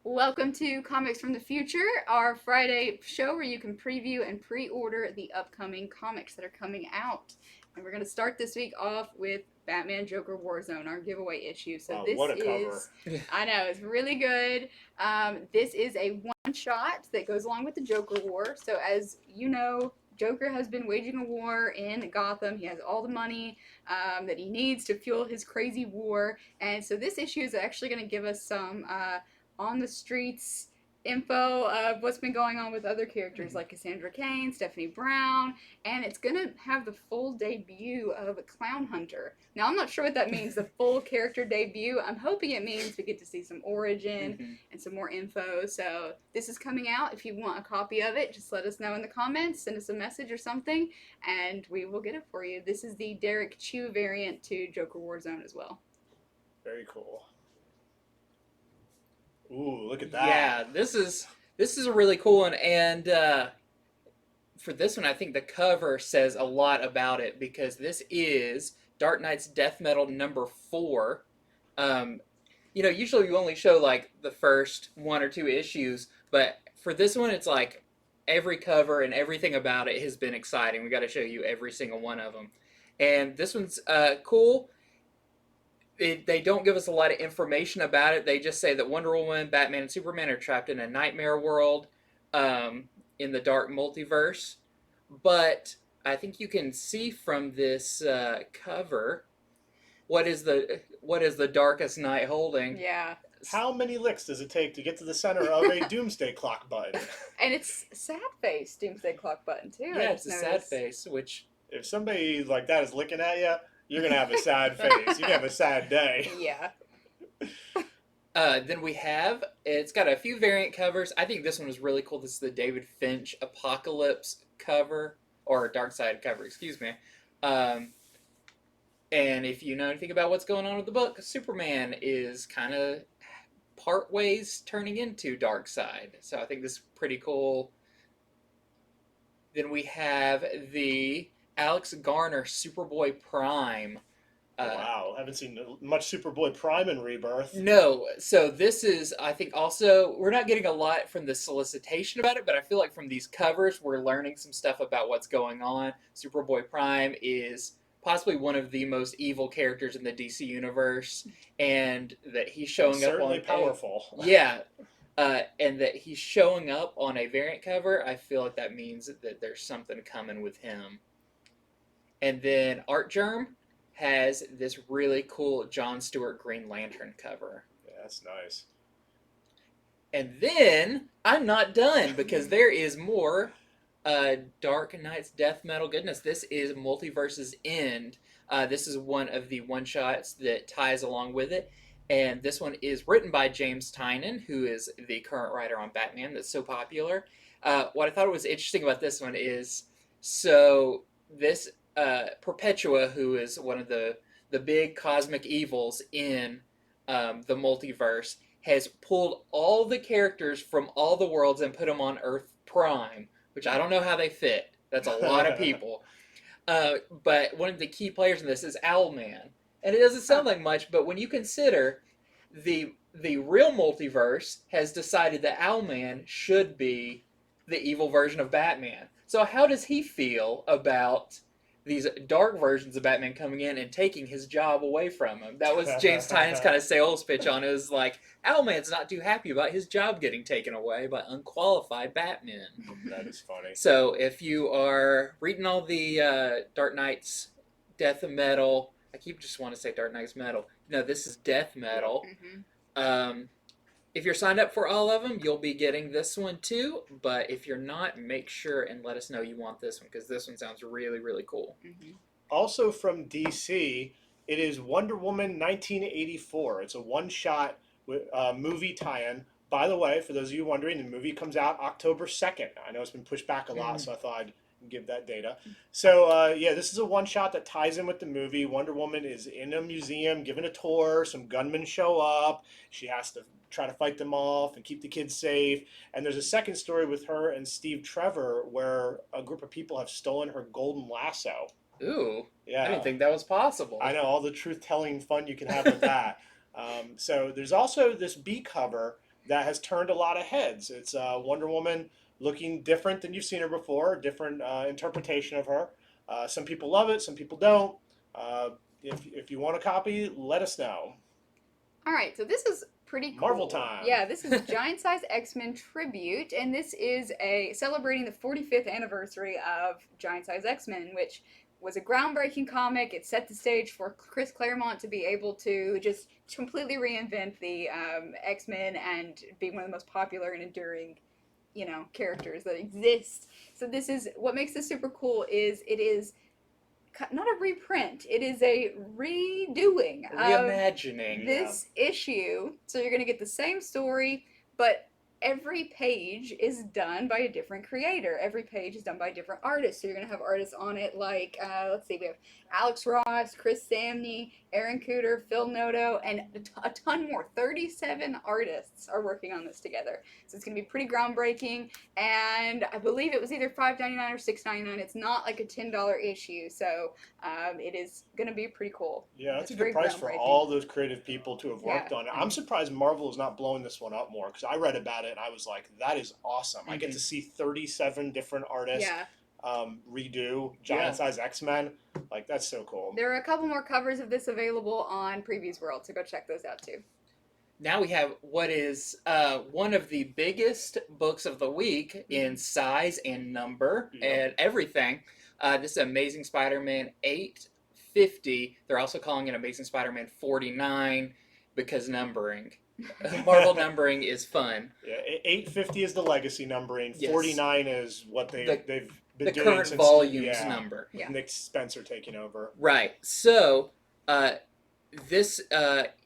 Welcome to Comics from the Future, our Friday show where you can preview and pre-order the upcoming comics that are coming out. And we're going to start this week off with Batman Joker Warzone, our giveaway issue. So Wow, this what a cover. is, I know, it's really good. This is a one-shot that goes along with the Joker War. So as you know, Joker has been waging a war in Gotham. He has all the money that he needs to fuel his crazy war. And so this issue is actually going to give us some on the streets info of what's been going on with other characters like Cassandra Cain, Stephanie Brown, and it's gonna have the full debut of a Clown Hunter. Now I'm not sure what that means, the full character debut. I'm hoping it means we get to see some origin and some more info. So this is coming out. If you want a copy of it, just let us know in the comments, send us a message or something, and we will get it for you. This is the Derek Chew variant to Joker Warzone as well. Very cool. Ooh, look at that. Yeah, this is a really cool one, and for this one, I think the cover says a lot about it because this is Dark Knight's Death Metal #4. Usually you only show like the first one or two issues, but for this one, it's like every cover and everything about it has been exciting. We got to show you every single one of them, and this one's cool. They don't give us a lot of information about it. They just say that Wonder Woman, Batman, and Superman are trapped in a nightmare world in the dark multiverse. But I think you can see from this cover what is the darkest night holding. Yeah. How many licks does it take to get to the center of a doomsday clock button? And it's sad face Doomsday Clock button too. Yeah, it's a sad face, which If somebody like that is looking at you, you're going to have a sad face. You're going to have a sad day. Yeah. Then it's got a few variant covers. I think this one was really cool. This is the David Finch Apocalypse cover, or Dark Side cover, excuse me. And if you know anything about what's going on with the book, Superman is kind of part ways turning into Dark Side. So I think this is pretty cool. Then we have the Alex Garner Superboy Prime. Wow, haven't seen much Superboy Prime in Rebirth. No, so this is, I think also, we're not getting a lot from the solicitation about it, but I feel like from these covers, we're learning some stuff about what's going on. Superboy Prime is possibly one of the most evil characters in the DC universe, and that he's showing Certainly up on powerful. and that he's showing up on a variant cover. I feel like that means that there's something coming with him. And then Art Germ has this really cool John Stewart Green Lantern cover. Yeah, that's nice. And then I'm not done because there is more Dark Knight's Death Metal goodness. This is Multiverse's End. This is one of the one-shots that ties along with it. And this one is written by James Tynion, who is the current writer on Batman that's so popular. What I thought was interesting about this one is, so this Perpetua, who is one of the big cosmic evils in the multiverse, has pulled all the characters from all the worlds and put them on Earth Prime, which I don't know how they fit. That's a lot of people. But one of the key players in this is Owlman. And it doesn't sound like much, but when you consider the real multiverse has decided that Owlman should be the evil version of Batman. So how does he feel about these dark versions of Batman coming in and taking his job away from him? That was James Tynion's kind of sales pitch on it. It was like, Owlman's not too happy about his job getting taken away by unqualified Batman. That is funny. So if you are reading all the Dark Knight's Death Metal, I keep just want to say Dark Knight's Metal. No, this is Death Metal. If you're signed up for all of them, you'll be getting this one too. But if you're not, make sure and let us know you want this one, because this one sounds really, really cool. Also from DC, it is Wonder Woman 1984. It's a one-shot movie tie-in. By the way, for those of you wondering, the movie comes out October 2nd. I know it's been pushed back a lot, so I thought I'd give that data. So, yeah, this is a one-shot that ties in with the movie. Wonder Woman is in a museum, giving a tour. Some gunmen show up. She has to try to fight them off and keep the kids safe. And there's a second story with her and Steve Trevor where a group of people have stolen her golden lasso. Ooh, Yeah. I didn't think that was possible. I know, all the truth-telling fun you can have with that. So there's also this B cover that has turned a lot of heads. It's Wonder Woman looking different than you've seen her before, different interpretation of her. Some people love it, some people don't. If you want a copy, let us know. All right, so this is pretty cool. Marvel time. Yeah, this is Giant Size X-Men Tribute, and this is a celebrating the 45th anniversary of Giant Size X-Men, which was a groundbreaking comic. It set the stage for Chris Claremont to be able to just completely reinvent the X-Men and be one of the most popular and enduring, characters that exist. So this is what makes this super cool. Is it is not a reprint. It is a redoing Reimagining. of this issue. So you're going to get the same story, but every page is done by a different creator. Every page is done by a different artist. So you're going to have artists on it like, let's see, we have Alex Ross, Chris Samney, Aaron Cooter, Phil Noto, and a ton more. 37 artists are working on this together. So it's going to be pretty groundbreaking. And I believe it was either $5.99 or $6.99. It's not like a $10 issue. So it is going to be pretty cool. Yeah, that's It's a good very price for groundbreaking. all those creative people to have worked Yeah. on it. I'm surprised Marvel is not blowing this one up more because I read about it and I was like, that is awesome. I get to see 37 different artists Yeah. redo Giant Size X-Men. Like, that's so cool. There are a couple more covers of this available on Previews World, so go check those out too. Now we have what is one of the biggest books of the week in size and number and everything. This is Amazing Spider-Man 850. They're also calling it Amazing Spider-Man 49 because numbering. Marvel numbering is fun. Yeah, 850 is the legacy numbering. 49 is what they've been the doing current since volumes number. Yeah. Nick Spencer taking over. Right. So this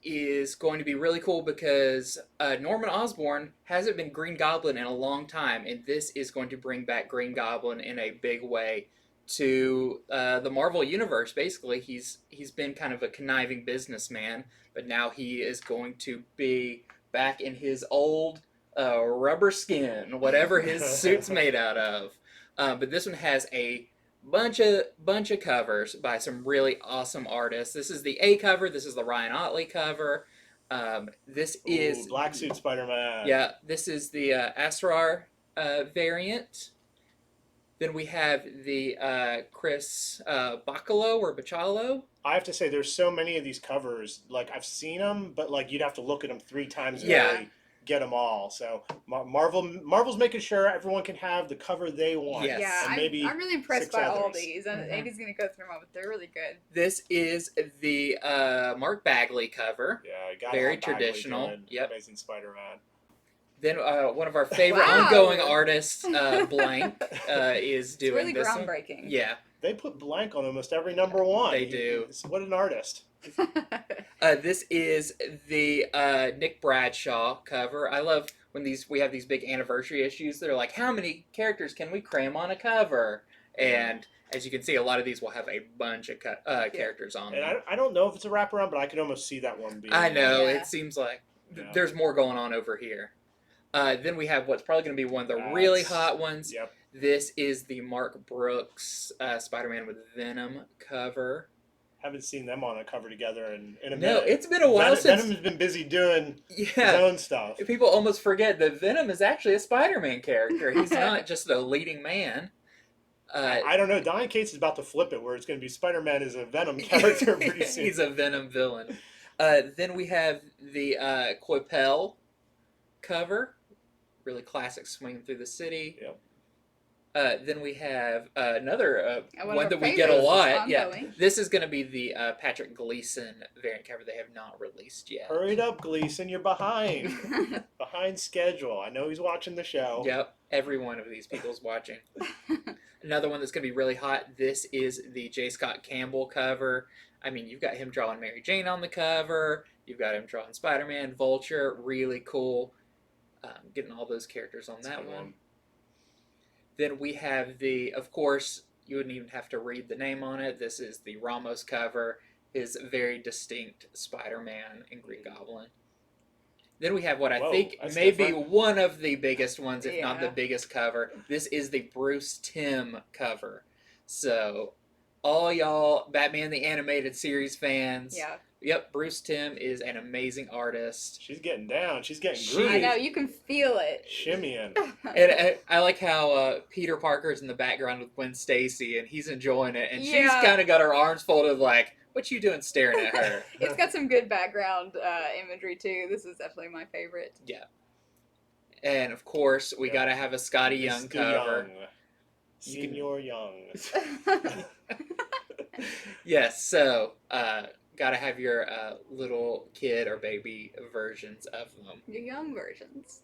is going to be really cool because Norman Osborn hasn't been Green Goblin in a long time, and this is going to bring back Green Goblin in a big way to the Marvel Universe. Basically, he's been kind of a conniving businessman, but now he is going to be back in his old rubber skin, whatever his suit's made out of. But this one has a bunch of covers by some really awesome artists. This is the A cover. This is the Ryan Otley cover. This is Black Suit Spider-Man. Yeah, this is the Asrar variant. Then we have the Chris Bacalo or Bacalo. I have to say, there's so many of these covers. Like, I've seen them, but like you'd have to look at them 3 times to really get them all. So Marvel's making sure everyone can have the cover they want. Yes. Yeah, And maybe I'm really impressed 6 by all others. these. And Andy's going to go through them all, but they're really good. This is the Mark Bagley cover. Yeah, I got Very traditional. Yep. Amazing Spider-Man. Then one of our favorite Wow. ongoing artists, Blank, is doing It's really this one. groundbreaking. Yeah, They put blank on almost every number one. They do. What an artist. this is the Nick Bradshaw cover. I love when we have these big anniversary issues. They're like, how many characters can we cram on a cover? And as you can see, a lot of these will have a bunch of characters on them. And I don't know if it's a wraparound, but I could almost see that one being. I know, Yeah. it seems like there's more going on over here. Then we have what's probably going to be one of the really hot ones. Yep. This is the Mark Brooks Spider-Man with Venom cover. Haven't seen them on a cover together in a minute. No, it's been a while since... Venom has been busy doing his Yeah, own stuff. people almost forget that Venom is actually a Spider-Man character. He's not just a leading man. I don't know. Donny Cates is about to flip it, where it's going to be Spider-Man as a Venom character pretty soon. He's a Venom villain. Then we have the Coipel cover. Really classic, swinging through the city. Yep. Then we have another One one of that our we get a favorites, lot. Yeah, ongoing. this is going to be the Patrick Gleason variant cover. They have not released yet. Hurry up, Gleason. You're behind. Behind schedule. I know he's watching the show. Yep, every one of these people's watching. Another one that's going to be really hot. This is the J. Scott Campbell cover. I mean, you've got him drawing Mary Jane on the cover. You've got him drawing Spider-Man, Vulture. Really cool. Getting all those characters on that one. Then we have of course, you wouldn't even have to read the name on it. This is the Ramos cover. His very distinct Spider-Man and Green Goblin. Then we have what I think may be one of the biggest ones, if not the biggest cover. This is the Bruce Timm cover. So, all y'all Batman the Animated Series fans, Yep, Bruce Timm is an amazing artist. She's getting down. She's getting She- groovy. I know, you can feel it. Shimmying. And I like how Peter Parker's in the background with Gwen Stacy, and he's enjoying it, and she's Yeah. kind of got her arms folded, like, "What you doing, staring at her?" It's got some good background imagery too. This is definitely my favorite. And of course, we Yeah. got to have a Scotty Young Mr. cover. Young. You can- Senior Young. Yes, so got to have your little kid or baby versions of them. Your young versions.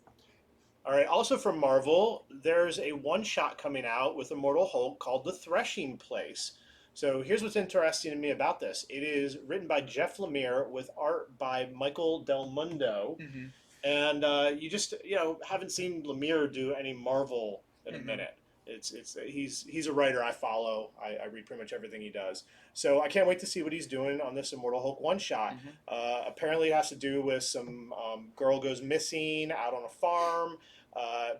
All right. Also from Marvel, there's a one-shot coming out with Immortal Hulk called The Threshing Place. So here's what's interesting to me about this. It is written by Jeff Lemire with art by Michael Del Mundo. Mm-hmm. And you just haven't seen Lemire do any Marvel in a Mhm. minute. He's a writer I follow. I read pretty much everything he does. So I can't wait to see what he's doing on this Immortal Hulk one shot. Mhm. Apparently it has to do with some girl goes missing out on a farm.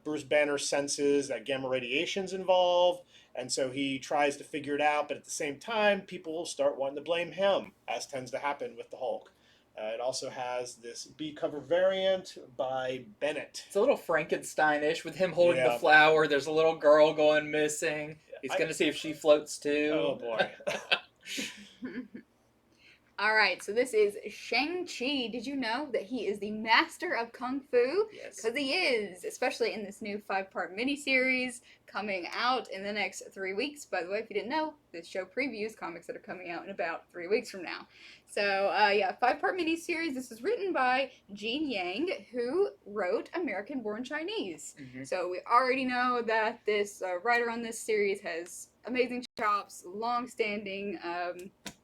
Bruce Banner senses that gamma radiation's involved, and so he tries to figure it out. But at the same time, people will start wanting to blame him, as tends to happen with the Hulk. It also has this B cover variant by Bennett. It's a little Frankenstein-ish with him holding the Yeah. flower. There's a little girl going missing. He's going to see if she floats too. Oh boy. All right, so this is Shang-Chi. Did you know that he is the master of Kung Fu? Yes. Because he is, especially in this new 5-part miniseries coming out in the next 3 weeks. By the way, if you didn't know, this show previews comics that are coming out in about 3 weeks from now. So, 5-part miniseries. This is written by Gene Yang, who wrote American Born Chinese. Mhm. So we already know that this writer on this series has amazing chops, long-standing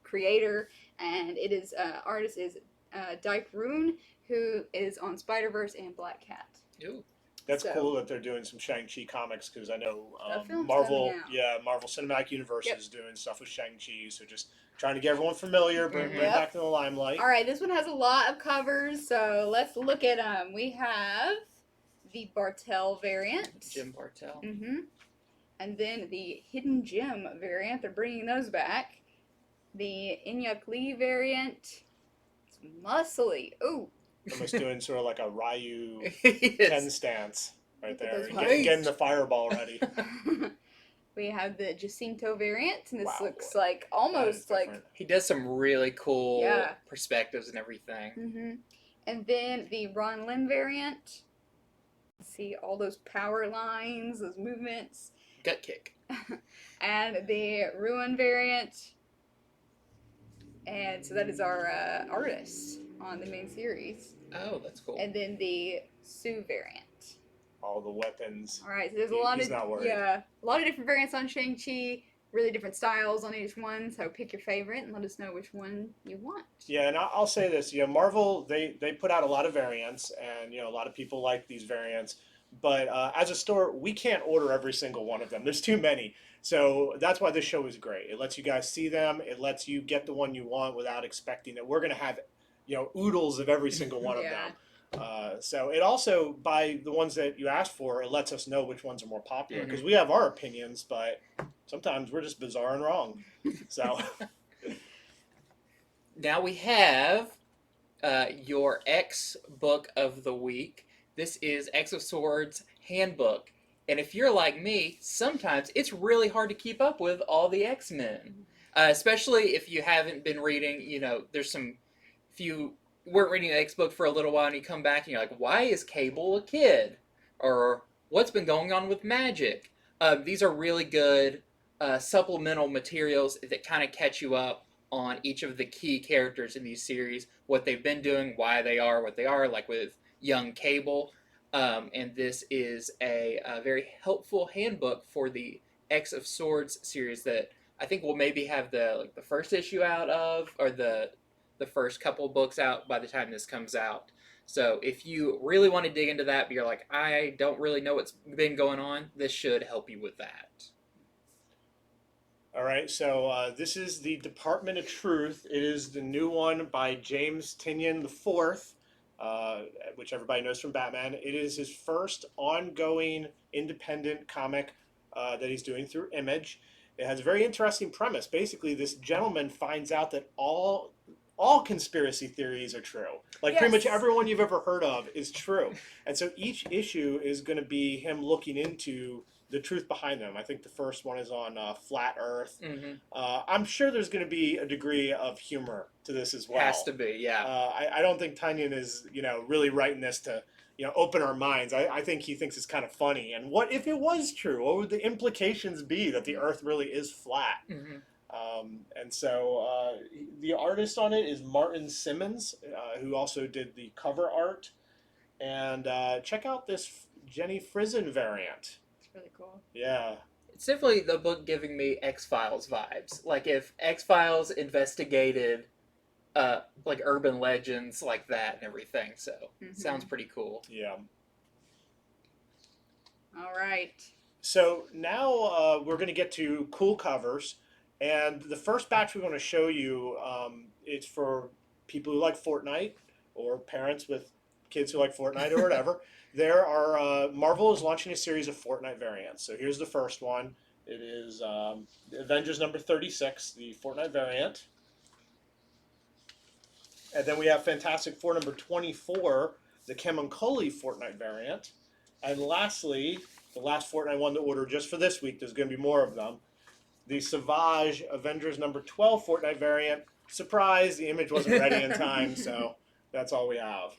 creator, and it is artist is Dyke Rune, who is on Spider-Verse and Black Cat. Ooh. That's So- cool that they're doing some Shang-Chi comics because I know The film's Marvel, coming out. yeah, Marvel Cinematic Universe Yep. is doing stuff with Shang-Chi. So just trying to get everyone familiar, bring Mhm. it back to the limelight. All right, this one has a lot of covers, so let's look at them. We have the Bartel variant. Jim Bartel. Mm-hmm. And then the Hidden Gem variant. They're bringing those back. The Inyuk Lee variant. It's muscly. Ooh. Almost doing sort of like a Ryu Yes. 10 stance right Look at there. those Getting eyes. the fireball ready. We have the Jacinto variant, and this Wow. looks like That is almost like. different. He does some really cool Yeah. perspectives and everything. Mm-hmm. And then the Ron Lim variant. See all those power lines, those movements. Gut kick. And the Ruin variant. And so that is our artist on the main series. Oh, that's cool. And then the Sue variant. All the weapons. All right, so there's a lot He's of not worried. a lot of different variants on Shang-Chi. Really different styles on each one. So pick your favorite and let us know which one you want. Yeah, and I'll say this. Marvel, they put out a lot of variants, and a lot of people like these variants. But as a store, we can't order every single one of them. There's too many. So that's why this show is great. It lets you guys see them. It lets you get the one you want without expecting that we're going to have, oodles of every single one of Yeah. them. So it also, by the ones that you asked for, it lets us know which ones are more popular. Because we have our opinions, but sometimes we're just bizarre and wrong. So Now we have your X book of the week. This is X of Swords handbook. And if you're like me, sometimes it's really hard to keep up with all the X-Men. Especially if you haven't been reading, there's some, if you weren't reading the X book for a little while and you come back and you're like, why is Cable a kid? Or what's been going on with magic? These are really good supplemental materials that kind of catch you up on each of the key characters in these series, what they've been doing, why they are what they are, like with young Cable. And this is a very helpful handbook for the X of Swords series that I think we'll maybe have the first issue out of, or the first couple books out by the time this comes out. So if you really want to dig into that, but you're like, I don't really know what's been going on, this should help you with that. all right, so this is the Department of Truth. It is the new one by James Tynion IV, which everybody knows from Batman. It is his first ongoing independent comic that he's doing through Image. It has a very interesting premise. Basically, this gentleman finds out that all all conspiracy theories are true. Like pretty much everyone you've ever heard of is true. And so each issue is going to be him looking into the truth behind them. I think the first one is on flat Earth. Mm-hmm. I'm sure there's going to be a degree of humor to this as well. Has to be, yeah. I don't think Tunyon is, really writing this to, open our minds. I think he thinks it's kind of funny. And what if it was true? What would the implications be that the Earth really is flat? Mm-hmm. And so the artist on it is Martin Simmons, who also did the cover art. And check out this Jenny Frison variant. It's really cool. Yeah. It's definitely the book giving me X-Files vibes. Like if X-Files investigated like urban legends like that and everything. So sounds pretty cool. Yeah. All right. So now we're going to get to cool covers. And the first batch we want to show you, it's for people who like Fortnite or parents with kids who like Fortnite or whatever. There are Marvel is launching a series of Fortnite variants. So here's the first one. It is Avengers number 36, the Fortnite variant. And then we have Fantastic Four number 24, the Camuncoli Fortnite variant. And lastly, the last Fortnite one to order just for this week, there's going to be more of them. The Savage Avengers number 12 Fortnite variant. Surprise, the image wasn't ready in time, so that's all we have.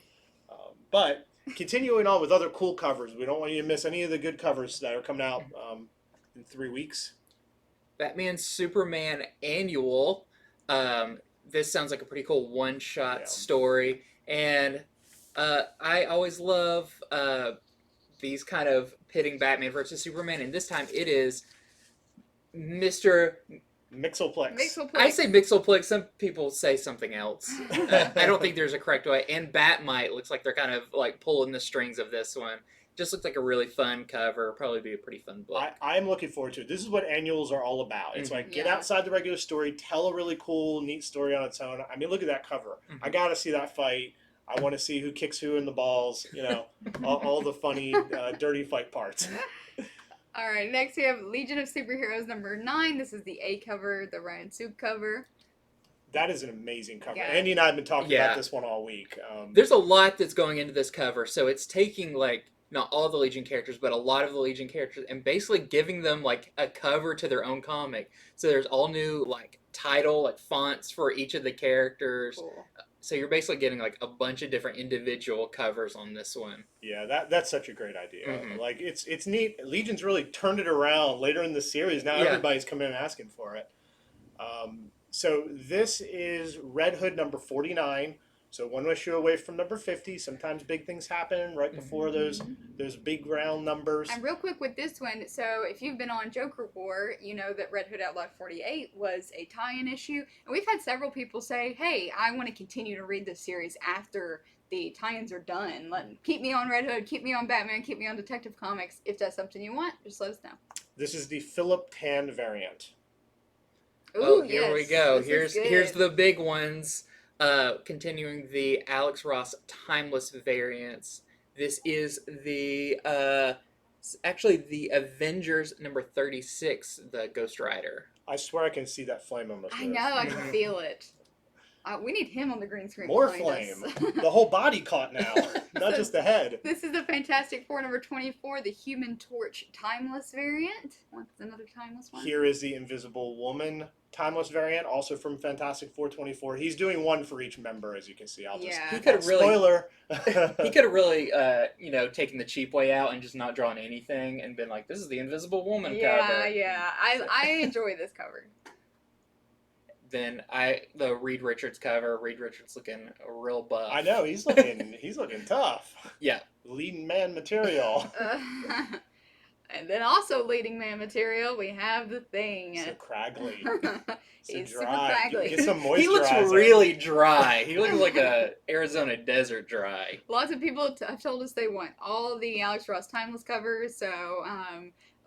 But continuing on with other cool covers, we don't want you to miss any of the good covers that are coming out in 3 weeks. Batman Superman Annual. This sounds like a pretty cool one-shot story. And I always love these kind of pitting Batman versus Superman. And this time it is Mr. Mixoplex. I say Mixoplex. Some people say something else. I don't think there's a correct way. And Batmite looks like they're kind of like pulling the strings of this one. Just looks like a really fun cover. Probably be a pretty fun book. I'm looking forward to it. This is what annuals are all about. It's like get outside the regular story, tell a really cool, neat story on its own. I mean, look at that cover. I got to see that fight. I want to see who kicks who in the balls. All the funny, dirty fight parts. All right, next we have Legion of Superheroes number 9. This is the A cover, the Ryan Soup cover. That is an amazing cover. Yeah. Andy and I have been talking about this one all week. There's a lot that's going into this cover, so it's taking like not all the Legion characters, but a lot of the Legion characters, and basically giving them like a cover to their own comic. So there's all new like title, like fonts for each of the characters. Cool. So you're basically getting like a bunch of different individual covers on this one. Yeah, that's such a great idea. Like it's neat. Legion's really turned it around later in the series. Now everybody's coming in and asking for it. So this is Red Hood number 49. So one issue away from number 50. Sometimes big things happen right before those big round numbers. And real quick with this one, so if you've been on Joker War, you know that Red Hood Outlawed 48 was a tie-in issue. And we've had several people say, hey, I want to continue to read this series after the tie-ins are done. Keep me on Red Hood, keep me on Batman, keep me on Detective Comics. If that's something you want, just let us know. This is the Philip Tan variant. Ooh, here we go. Here's the big ones. Continuing the Alex Ross Timeless variants. This is the actually the Avengers number 36, the Ghost Rider. I swear I can see that flame on this. I know, I can feel it. We need him on the green screen. More flame. The whole body caught now, not just the head. This is the Fantastic Four number 24, the Human Torch Timeless variant. What's another timeless one? Here is the Invisible Woman Timeless variant, also from Fantastic Four 24. He's doing one for each member, as you can see. He could have really spoiler. He could have really, taken the cheap way out and just not drawn anything and been like, "This is the Invisible Woman cover." Yeah. I enjoy this cover. Then the Reed Richards cover. Reed Richards looking a real buff. I know he's looking tough. Yeah, leading man material. And then also leading man material, we have the Thing. So craggly. He's so super dry. craggly. Get some moisturizer. He looks really dry. He looks like a Arizona desert dry. Lots of people have told us they want all the Alex Ross Timeless covers, so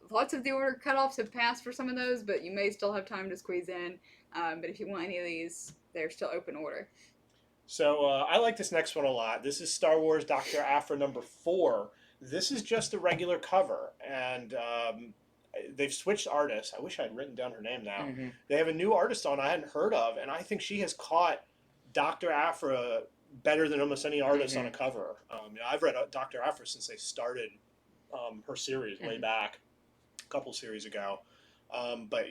lots of the order cutoffs have passed for some of those, but you may still have time to squeeze in. But if you want any of these, they're still open order. So I like this next one a lot. This is Star Wars Dr. Aphra number 4. This is just a regular cover, and they've switched artists. I wish I had written down her name now. They have a new artist on I hadn't heard of, and I think she has caught Dr. Aphra better than almost any artist on a Mhm. cover. I've read Dr. Aphra since they started her series way back, a couple series ago. But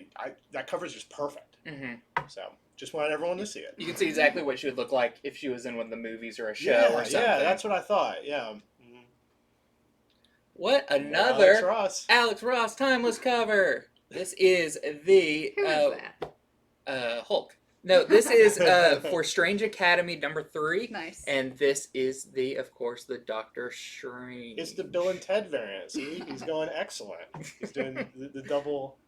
that cover is just perfect. Mm-hmm. So just wanted everyone to see it. You can see exactly what she would look like if she was in one of the movies or a show Yeah, or something. yeah, that's what I thought. Yeah. What Alex another Ross. Alex Ross timeless cover? This is the Who is that? Hulk. No, this is for Strange Academy #3. Nice. And this is of course, the Doctor Strange. It's the Bill and Ted variant. See, he's going excellent. He's doing the double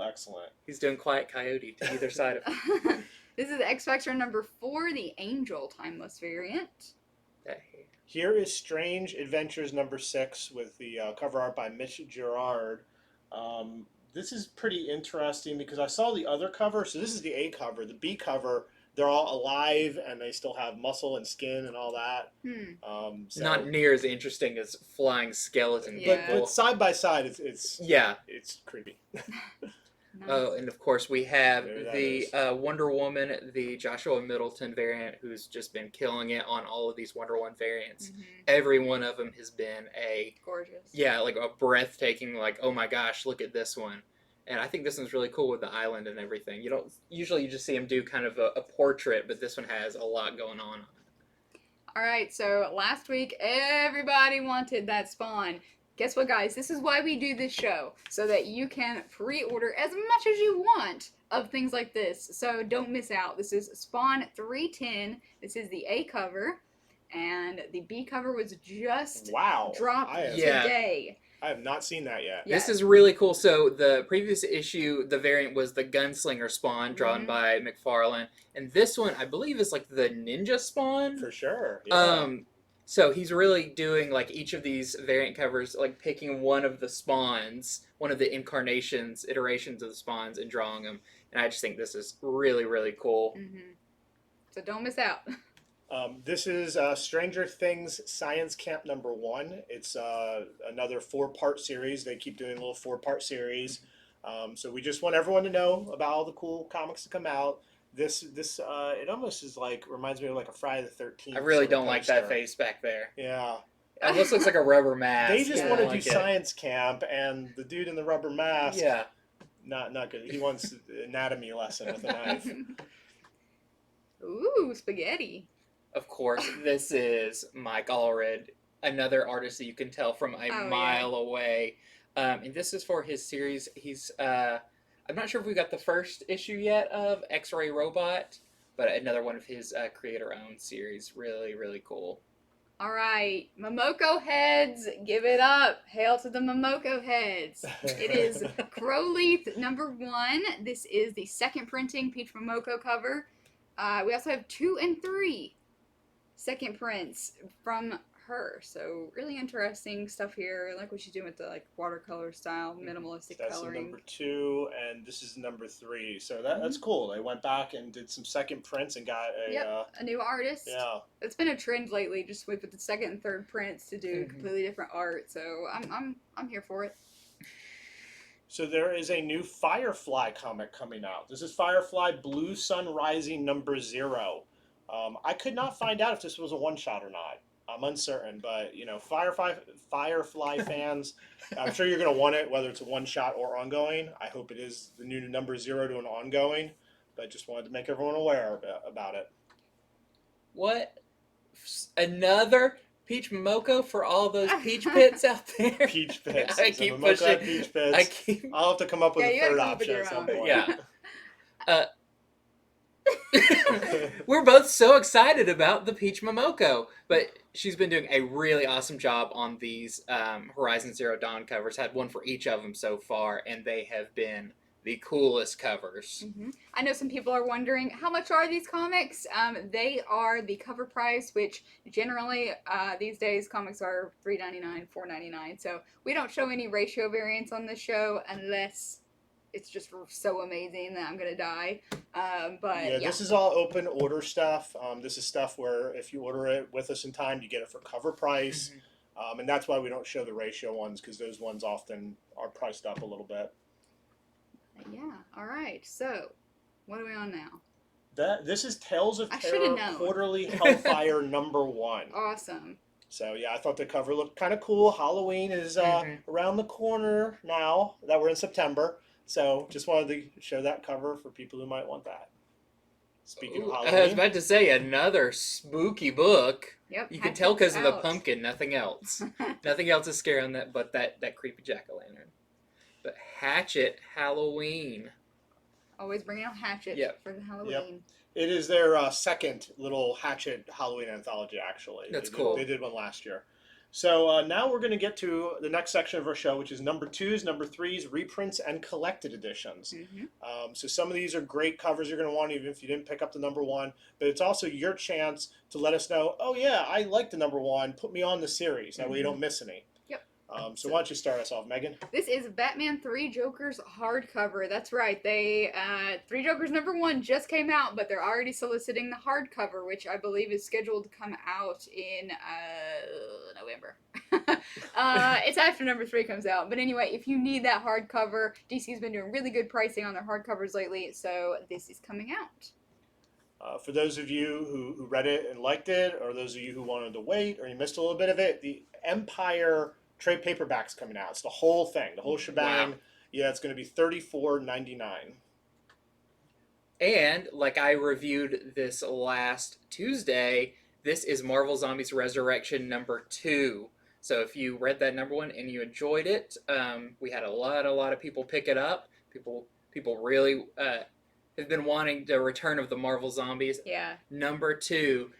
excellent. He's doing Quiet Coyote to either side of him. This is X Factor #4, the Angel timeless variant. Here is Strange Adventures #6 with the cover art by Mitch Gerard. This is pretty interesting because I saw the other cover. So this is the A cover. The B cover, they're all alive and they still have muscle and skin and all that. So, Not near as interesting as Flying Skeleton Yeah. People. but side by side, it's creepy. Nice. Oh, and of course we have There that the is. Wonder Woman, the Joshua Middleton variant, who's just been killing it on all of these Wonder Woman variants. Mhm. Every one of them has been Gorgeous. like a breathtaking, like, oh my gosh, look at this one. And I think this one's really cool with the island and everything. You just see him do kind of a portrait, but this one has a lot going on. All right, so last week everybody wanted that Spawn. Guess what, guys? This is why we do this show, so that you can pre-order as much as you want of things like this. So don't miss out. This is Spawn 310. This is the A cover, and the B cover was just dropped today. I have not seen that yet. Yeah. This is really cool. So the previous issue, the variant was the Gunslinger Spawn, drawn by McFarlane, and this one I believe is like the Ninja Spawn. For sure. Yeah. So he's really doing like each of these variant covers, like picking one of the spawns, one of the iterations of the spawns, and drawing them. And I just think this is really, really cool. Mm-hmm. So don't miss out. This is Stranger Things Science Camp #1. It's another 4-part series. They keep doing little 4-part series. So we just want everyone to know about all the cool comics to come out. This it almost is like reminds me of like a Friday the 13th. I really don't like that face back there. Yeah. It almost looks like a rubber mask. They just want to do science camp, and the dude in the rubber mask. Yeah. Not good. He wants an anatomy lesson with a knife. Ooh, spaghetti. Of course, this is Mike Allred, another artist that you can tell from a mile away. And this is for his series. He's I'm not sure if we got the first issue yet of X-Ray Robot, but another one of his creator-owned series. Really, really cool. All right, Momoko heads, give it up. Hail to the Momoko heads. It is Crowleaf #1. This is the second printing Peach Momoko cover. We also have 2 and 3 second prints from her. So really interesting stuff here. I like what she's doing with the like watercolor style, minimalistic That's coloring. #2, and this is #3. So that's cool. They went back and did some second prints and got a new artist. Yeah. It's been a trend lately, just with the second and third prints to do completely different art. So I'm here for it. So there is a new Firefly comic coming out. This is Firefly Blue Sun Rising #0. I could not find out if this was a one-shot or not. I'm uncertain, but Firefly fans, I'm sure you're going to want it, whether it's a one-shot or ongoing. I hope it is the new #0 to an ongoing, but just wanted to make everyone aware about it. What? Another Peach Momoko for all those peach pits out there? Peach pits. I So keep Momoko pushing. had peach pits. I'll have to come up with a third option at some point. Yeah. We're both so excited about the Peach Momoko, but she's been doing a really awesome job on these Horizon Zero Dawn covers. Had one for each of them so far, and they have been the coolest covers. I know some people are wondering, how much are these comics? They are the cover price, which generally these days comics are $3.99, $4.99. So we don't show any ratio variants on this show unless it's just so amazing that I'm gonna die. But this is all open order stuff. This is stuff where if you order it with us in time, you get it for cover price, and that's why we don't show the ratio ones, because those ones often are priced up a little bit. Yeah. All right. So, what are we on now? This is Tales of I Terror shoulda known. Quarterly Hellfire #1. Awesome. So yeah, I thought the cover looked kind of cool. Halloween is around the corner now that we're in September. So just wanted to show that cover for people who might want that. Speaking Ooh, of I was Halloween, about to say another spooky book. Yep. You can tell because of the out. pumpkin, nothing else. Nothing else is scary on that but that creepy jack-o'-lantern. But Hatchet Halloween. Always bringing out Hatchet Yep. for the Halloween. it is their second little Hatchet Halloween anthology. Actually, That's they cool. They did one last year. So now we're going to get to the next section of our show, which is number 2s, number 3s, reprints, and collected editions. So some of these are great covers you're going to want, even if you didn't pick up the number 1. But it's also your chance to let us know, oh yeah, I like the number 1. Put me on the series. That way you don't miss any. Yep. So why don't you start us off, Megan? This is Batman 3 Jokers hardcover. That's right. They 3 Jokers #1 just came out, but they're already soliciting the hardcover, which I believe is scheduled to come out in November. It's after number 3 comes out. But anyway, if you need that hardcover, DC's been doing really good pricing on their hardcovers lately, so this is coming out. For those of you who read it and liked it, or those of you who wanted to wait, or you missed a little bit of it, the Empire trade paperback's coming out. It's the whole thing, the whole shebang. Wow. Yeah, it's going to be $34.99. And like I reviewed this last Tuesday, this is Marvel Zombies Resurrection #2. So if you read that #1 and you enjoyed it, we had a lot of people pick it up. People really have been wanting the return of the Marvel Zombies. Yeah. #2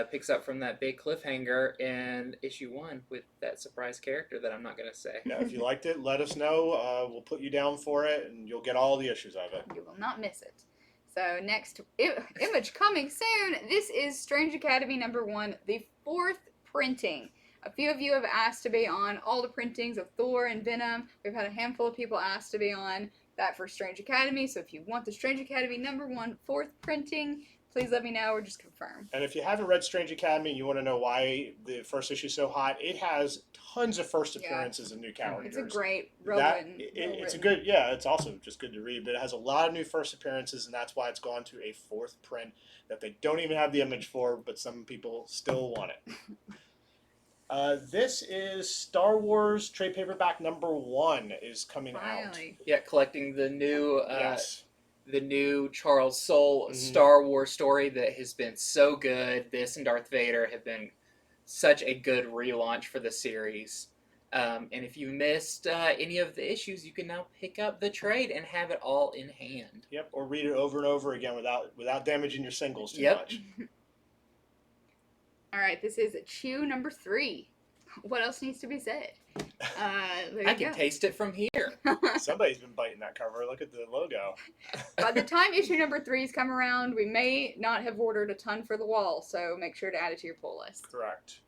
picks up from that big cliffhanger in issue 1 with that surprise character that I'm not going to say. Yeah, if you liked it, let us know. We'll put you down for it, and you'll get all the issues of it. You will not miss it. So next image coming soon. This is Strange Academy #1, the 4th printing. A few of you have asked to be on all the printings of Thor and Venom. We've had a handful of people ask to be on that for Strange Academy. So if you want the Strange Academy #1 4th printing, please let me know or just confirm. And if you haven't read Strange Academy and you want to know why the first issue is so hot, it has tons of first appearances of new characters. It's a great, written. It's a good, yeah, it's also just good to read, but it has a lot of new first appearances, and that's why it's gone to a 4th print that they don't even have the image for, but some people still want it. This is Star Wars trade paperback #1 is coming out. Yeah, collecting the new Yes. The new Charles Soule Star Wars story that has been so good. This and Darth Vader have been such a good relaunch for the series. And if you missed any of the issues, you can now pick up the trade and have it all in hand. Yep, or read it over and over again without damaging your singles too much. All right, this is Chew #3. What else needs to be said? I can taste it from here. Somebody's been biting that cover. Look at the logo. By the time issue #3's come around, we may not have ordered a ton for the wall, so make sure to add it to your pull list. Correct.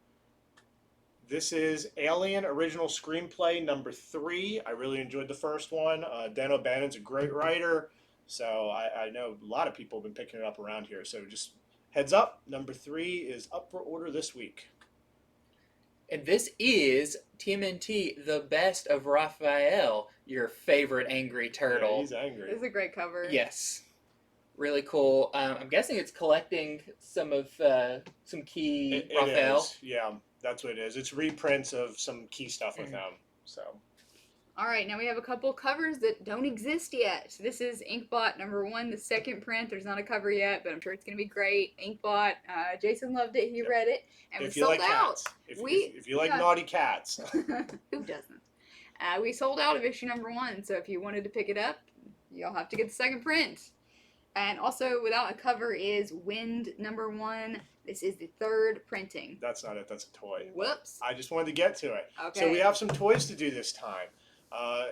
This is Alien Original Screenplay #3. I really enjoyed the first one. Dan O'Bannon's a great writer, so I know a lot of people have been picking it up around here. So just heads up, #3 is up for order this week. And this is TMNT, the best of Raphael, your favorite angry turtle. Yeah, he's angry. This is a great cover. Yes. Really cool. I'm guessing it's collecting some key Raphael. Is. Yeah, that's what it is. It's reprints of some key stuff with them. So. All right, now we have a couple covers that don't exist yet. This is Inkbot #1, the 2nd print. There's not a cover yet, but I'm sure it's going to be great. Inkbot, Jason loved it. He read it, and we sold out. If you like naughty cats. Who doesn't? We sold out of issue #1, so if you wanted to pick it up, you'll have to get the 2nd print. And also, without a cover is Wind #1. This is the 3rd printing. That's not it. That's a toy. Whoops. I just wanted to get to it. Okay. So we have some toys to do this time.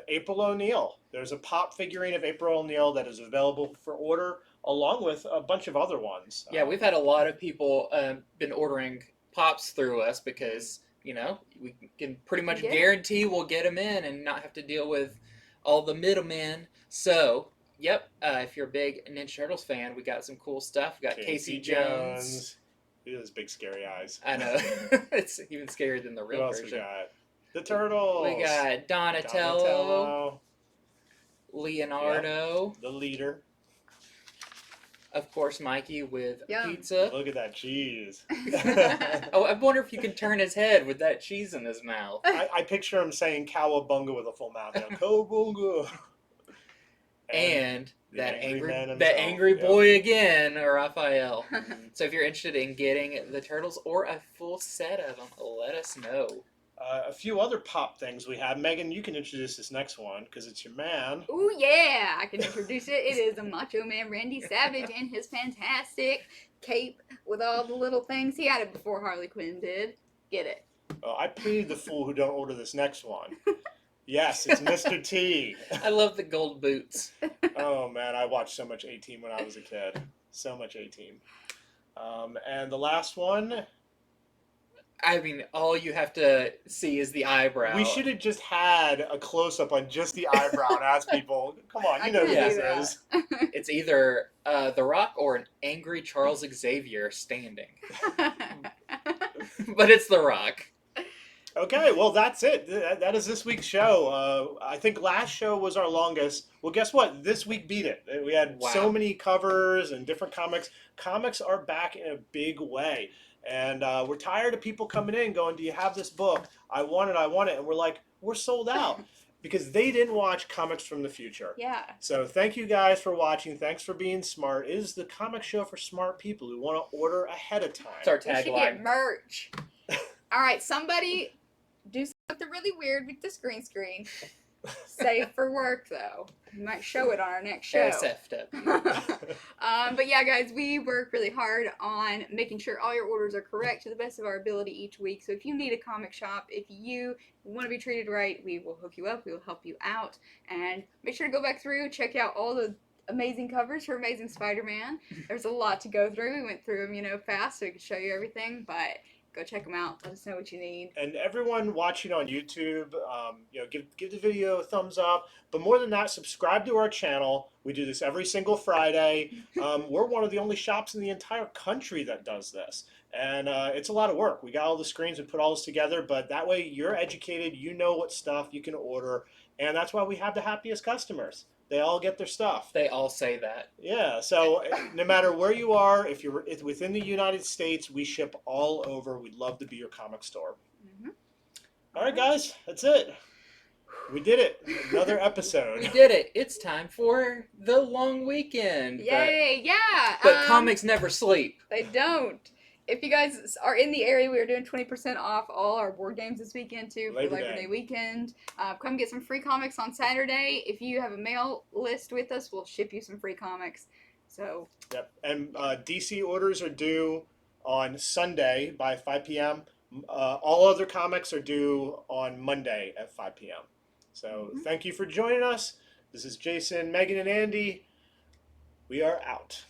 April O'Neil. There's a pop figurine of April O'Neil that is available for order, along with a bunch of other ones. Yeah, we've had a lot of people been ordering pops through us because, you know, we can pretty much guarantee we'll get them in and not have to deal with all the middlemen. So, yep, if you're a big Ninja Turtles fan, we got some cool stuff. We got Casey Jones. He has big scary eyes. I know. It's even scarier than the real version. We got? The Turtles. We got Donatello. Leonardo. Yep, the leader. Of course, Mikey with Yum. pizza. Look at that cheese. Oh, I wonder if you can turn his head with that cheese in his mouth. I picture him saying cowabunga with a full mouth. Cowabunga. And the that angry man that himself. angry Yep. boy again, Raphael. Mhm. So if you're interested in getting the turtles or a full set of them, let us know. A few other pop things we have. Megan, you can introduce this next one because it's your man. Ooh, yeah, I can introduce it. It is a Macho Man Randy Savage and his fantastic cape with all the little things. He had it before Harley Quinn did. Get it. I pity the fool who don't order this next one. Yes, it's Mr. T. I love the gold boots. Oh man, I watched so much A-Team when I was a kid. So much A-Team. And the last one, I mean, all you have to see is the eyebrow. we should have just had a close-up on just the eyebrow and asked people, come on, I you know who can't this do that. is. It's either The Rock or an angry Charles Xavier standing. But it's The Rock. Okay, well, that's it. That is this week's show. I think last show was our longest. Well, guess what? This week beat it. We had so Wow. many covers and different comics. Comics are back in a big way. And we're tired of people coming in going, do you have this book? I want it, I want it. And we're like, we're sold out. Because they didn't watch Comics from the Future. Yeah. So thank you guys for watching. Thanks for being smart. It is the comic show for smart people who want to order ahead of time. It's our We should get tagline. merch. All right, somebody do something really weird with this green screen. Safe for work, though. We might show it on our next show. SFW. But yeah, guys, we work really hard on making sure all your orders are correct to the best of our ability each week. So if you need a comic shop, if you want to be treated right, we will hook you up. We will help you out. And make sure to go back through, check out all the amazing covers for Amazing Spider-Man. There's a lot to go through. We went through them, fast so we could show you everything. But go check them out. Let us know what you need. And everyone watching on YouTube, give the video a thumbs up. But more than that, subscribe to our channel. We do this every single Friday. We're one of the only shops in the entire country that does this. And it's a lot of work. We got all the screens and put all this together. But that way you're educated. You know what stuff you can order. And that's why we have the happiest customers. They all get their stuff. They all say that. Yeah, so no matter where you are, if you're within the United States, we ship all over. We'd love to be your comic store. Mm-hmm. All right, guys, that's it. We did it. Another episode. We did it. It's time for the long weekend. Yay! Yeah. But comics never sleep. They don't. If you guys are in the area, we are doing 20% off all our board games this weekend too for Labor Labor Day. Day weekend. Come get some free comics on Saturday. If you have a mail list with us, we'll ship you some free comics. So Yep. And DC orders are due on Sunday by 5 p.m. All other comics are due on Monday at 5 p.m. So thank you for joining us. This is Jason, Megan, and Andy. We are out.